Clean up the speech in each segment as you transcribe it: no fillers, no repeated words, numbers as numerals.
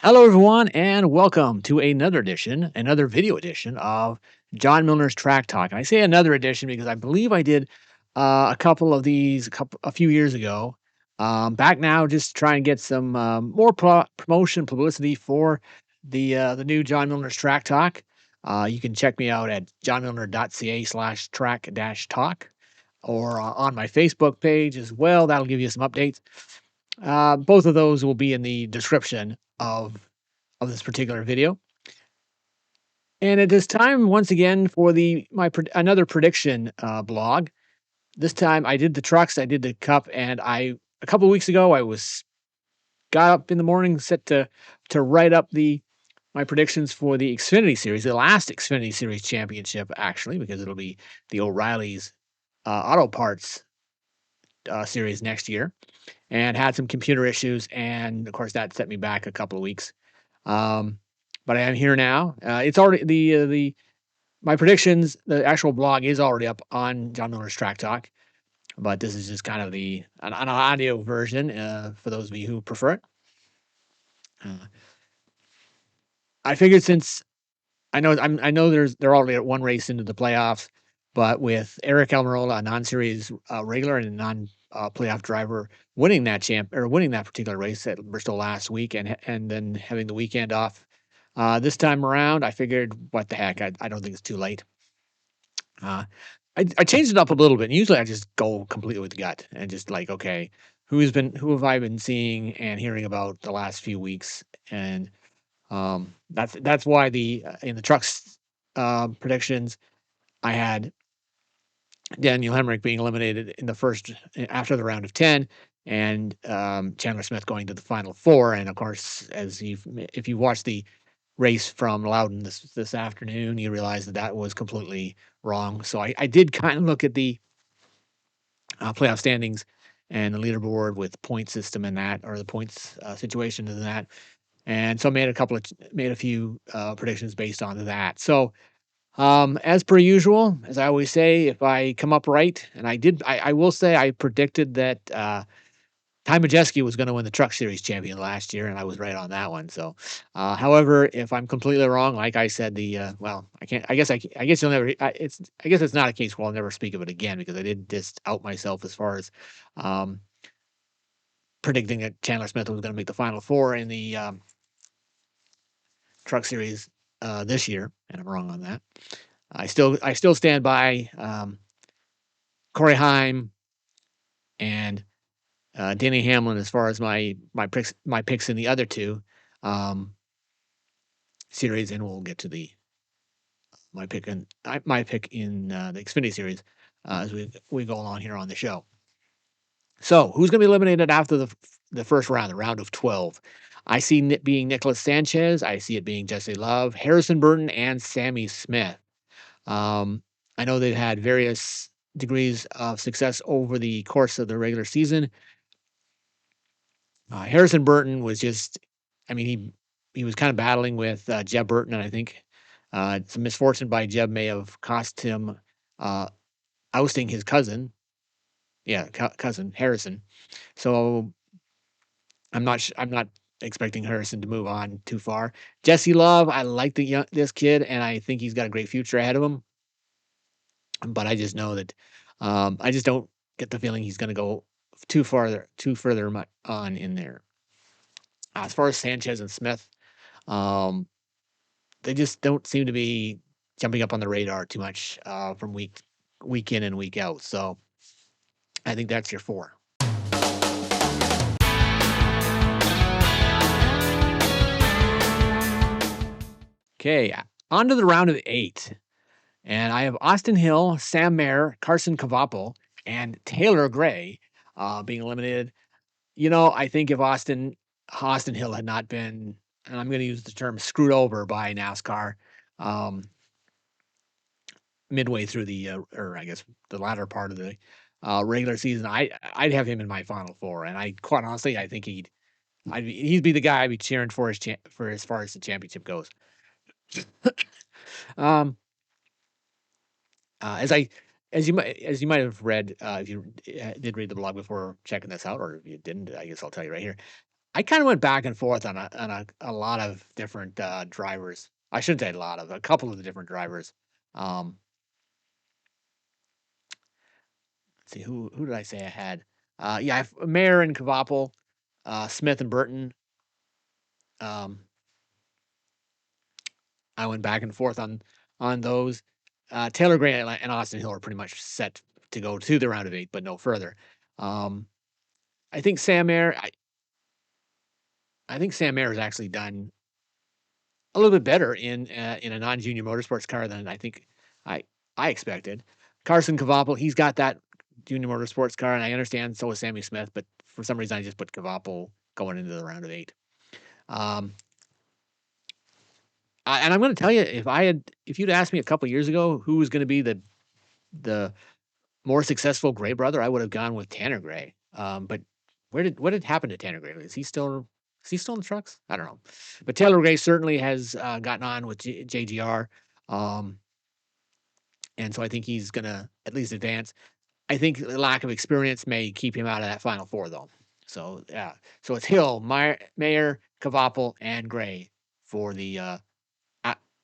Hello, everyone, and welcome to another video edition of John Milner's Track Talk. And I say another edition because I believe I did a couple of these a few years ago. Back now, just try and get some more promotion publicity for the new John Milner's Track Talk. You can check me out at johnmilner.ca/track-talk or on my Facebook page as well. That'll give you some updates. Both of those will be in the description of this particular video. And it is time once again for another prediction blog. This time I did the trucks, I did the cup, and a couple of weeks ago I was got up in the morning set to write up the my predictions for the Xfinity Series, the last Xfinity Series championship actually, because it'll be the O'Reilly's Auto Parts series next year, and had some computer issues, and of course that set me back a couple of weeks. Um, but I am here now. It's already the my predictions. The actual blog is already up on John Miller's Track Talk, but this is just kind of an audio version for those of you who prefer it. Uh, I figured since I know they're already at one race into the playoffs, but with Eric Almirola, a non-series regular and a non playoff driver, winning that particular race at Bristol last week, and then having the weekend off this time around, I figured, what the heck? I don't think it's too late. Uh, I changed it up a little bit. Usually, I just go completely with the gut and just like, okay, who have I been seeing and hearing about the last few weeks, and that's why the in the trucks predictions I had Daniel Hemrick being eliminated in the first after the round of 10, and Chandler Smith going to the final four. And of course, if you watch the race from Loudon this afternoon, you realize that was completely wrong. So I did kind of look at the playoff standings and the leaderboard with point system and that, or the points situation and that. And so made a few predictions based on that. So as per usual, as I always say, if I come up right, and I will say I predicted that Ty Majeski was going to win the Truck Series champion last year, and I was right on that one. So, however, if I'm completely wrong, like I said, well, I can't. I guess you'll never. I guess it's not a case where I'll never speak of it again because I did just out myself as far as um, predicting that Chandler Smith was going to make the Final Four in the Truck Series this year, and I'm wrong on that. I still stand by Corey Heim and Danny Hamlin as far as my picks in the other two um, series, and we'll get to the my pick in the Xfinity Series as we go along here on the show. So, who's going to be eliminated after the first round, the round of 12? I see it being Nicholas Sanchez. I see it being Jesse Love, Harrison Burton, and Sammy Smith. Um, I know they've had various degrees of success over the course of the regular season. Harrison Burton was just, I mean, he was kind of battling with Jeb Burton, and I think some misfortune by Jeb may have cost him uh, ousting his cousin. Yeah, cousin Harrison. So I'm not expecting Harrison to move on too far. Jesse Love, I like this kid, and I think he's got a great future ahead of him. But I just know that I just don't get the feeling he's going to go too further on in there. As far as Sanchez and Smith, um, they just don't seem to be jumping up on the radar too much from week in and week out. So I think that's your four. Okay, on to the round of 8. And I have Austin Hill, Sam Mayer, Carson Cavapo, and Taylor Gray being eliminated. I think if Austin Hill had not been, and I'm going to use the term screwed over by NASCAR midway through or I guess the latter part of the regular season, I'd have him in my Final Four. And I quite honestly, I think he'd be the guy I'd be cheering for for as far as the championship goes. Um, as I as you might have read if you did read the blog before checking this out, or if you didn't, I guess I'll tell you right here. I kind of went back and forth on a lot of different drivers. I shouldn't say a couple of the different drivers. Um, let's see who did I say I had? Yeah, Mayer and Kvapil, Smith and Burton. Um, I went back and forth on those. Taylor Gray and Austin Hill are pretty much set to go to the round of 8, but no further. Um, I think Sam Mayer. I think Sam Mayer has actually done a little bit better in a non-junior motorsports car than I think I I expected. Carson Kvapil, he's got that junior motorsports car, and I understand so is Sammy Smith, but for some reason I just put Kvapil going into the round of 8. Um, and I'm going to tell you, if you'd asked me a couple years ago who was going to be the more successful Gray brother, I would have gone with Tanner Gray. But what did happen to Tanner Gray? Is he still in the trucks? I don't know. But Taylor Gray certainly has gotten on with JGR. Um, and so I think he's gonna at least advance. I think the lack of experience may keep him out of that Final Four, though. So yeah, so it's Hill, Mayer, Kvapil, and Gray for the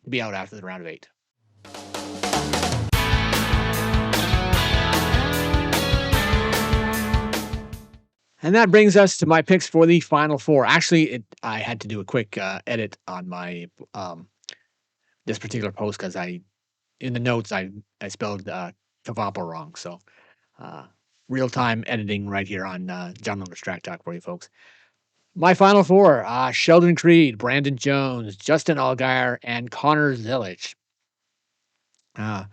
to be out after the round of 8. And that brings us to my picks for the Final Four. Actually, I had to do a quick edit on my this particular post because in the notes I spelled Kvapil wrong. So uh, real time editing right here on John Miller's Track Talk for you folks. My Final Four: Sheldon Creed, Brandon Jones, Justin Allgaier, and Connor Zilic. Uh,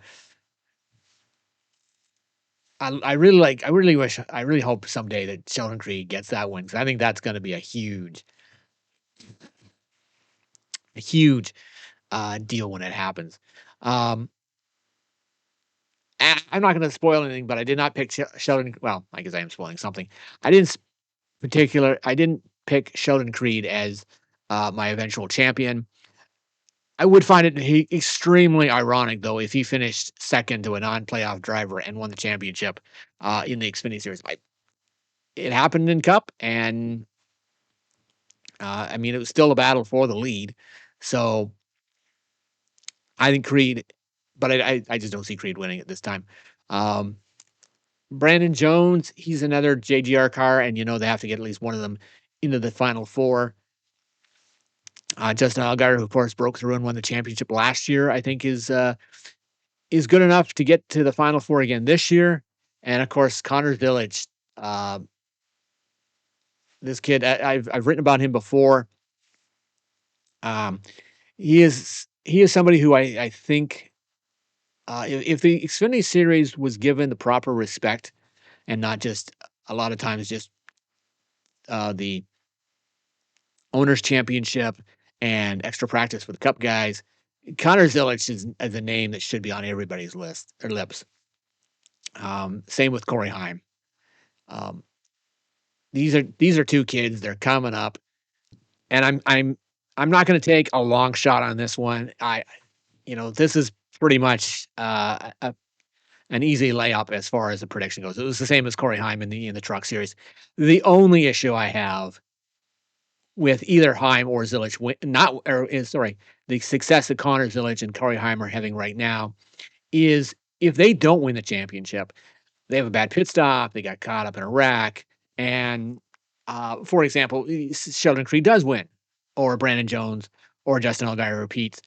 I really hope someday that Sheldon Creed gets that win because I think that's going to be a huge deal when it happens. Um, I'm not going to spoil anything, but I did not pick Sheldon. Well, I guess I am spoiling something. I didn't I didn't pick Sheldon Creed as my eventual champion. I would find it extremely ironic, though, if he finished second to a non-playoff driver and won the championship in the Xfinity Series. It happened in Cup, and I mean, it was still a battle for the lead. So I think Creed, but I just don't see Creed winning at this time. Um, Brandon Jones, he's another JGR car, and they have to get at least one of them into the Final Four. Justin Allgaier, who of course broke through and won the championship last year, I think is good enough to get to the Final Four again this year. And of course, Connor Village, uh, this kid, I've written about him before. Um, he is somebody who I think if the Xfinity Series was given the proper respect and not just a lot of times just the owners championship and extra practice for the Cup guys, Connor Zilic is a name that should be on everybody's list or lips. Same with Corey Heim. Um, these are two kids. They're coming up, and I'm not going to take a long shot on this one. This is pretty much an easy layup as far as the prediction goes. It was the same as Corey Heim in the Truck Series. The only issue I have with either Heim or Zilic, the success that Connor Zilic and Corey Heim are having right now is if they don't win the championship, they have a bad pit stop, they got caught up in a wreck, and for example, Sheldon Creed does win, or Brandon Jones, or Justin Allgaier repeats.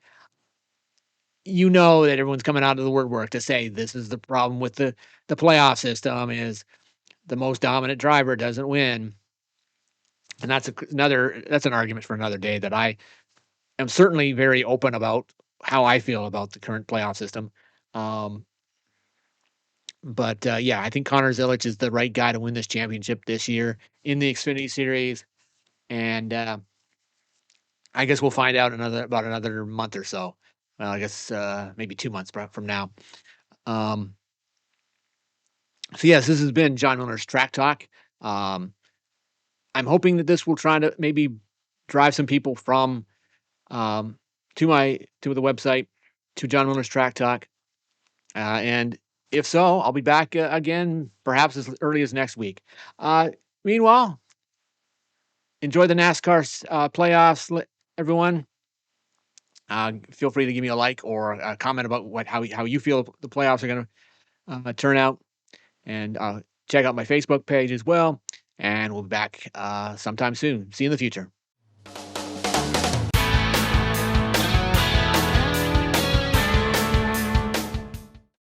That everyone's coming out of the woodwork to say this is the problem with the playoff system is the most dominant driver doesn't win, and that's an argument for another day that I am certainly very open about how I feel about the current playoff system. Um, but yeah, I think Connor Zilic is the right guy to win this championship this year in the Xfinity Series, and I guess we'll find out about another month or so. Well, I guess maybe 2 months from now. Um, so yes, this has been John Milner's Track Talk. Um, I'm hoping that this will try to maybe drive some people from um, to the website to John Milner's Track Talk. And if so, I'll be back again, perhaps as early as next week. Uh, Meanwhile, enjoy the NASCAR playoffs, everyone. Feel free to give me a like or a comment about how you feel the playoffs are going to turn out, and check out my Facebook page as well. And we'll be back sometime soon. See you in the future.